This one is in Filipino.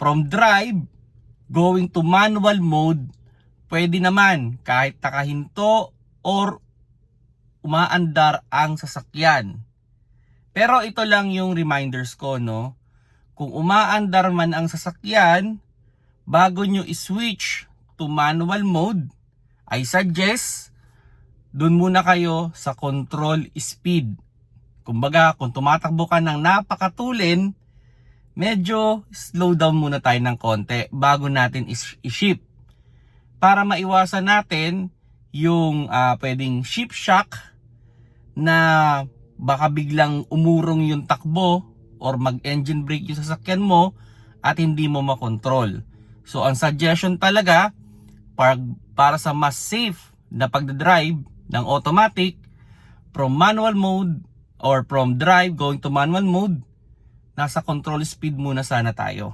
from drive going to manual mode, pwede naman kahit nakahinto or umaandar ang sasakyan. Pero ito lang yung reminders ko, no? Kung umaandar man ang sasakyan, bago nyo i-switch to manual mode, I suggest dun muna kayo sa control speed. Kumbaga, kung tumatakbo ka ng napakatulin, medyo slow down muna tayo ng konti bago natin i-shift. Para maiwasan natin yung pwedeng shift shock na baka biglang umurong yung takbo or mag-engine brake yung sasakyan mo at hindi mo makontrol. So ang suggestion talaga para sa mas safe na pagdadrive ng automatic from manual mode or from drive going to manual mode, nasa control speed muna sana tayo.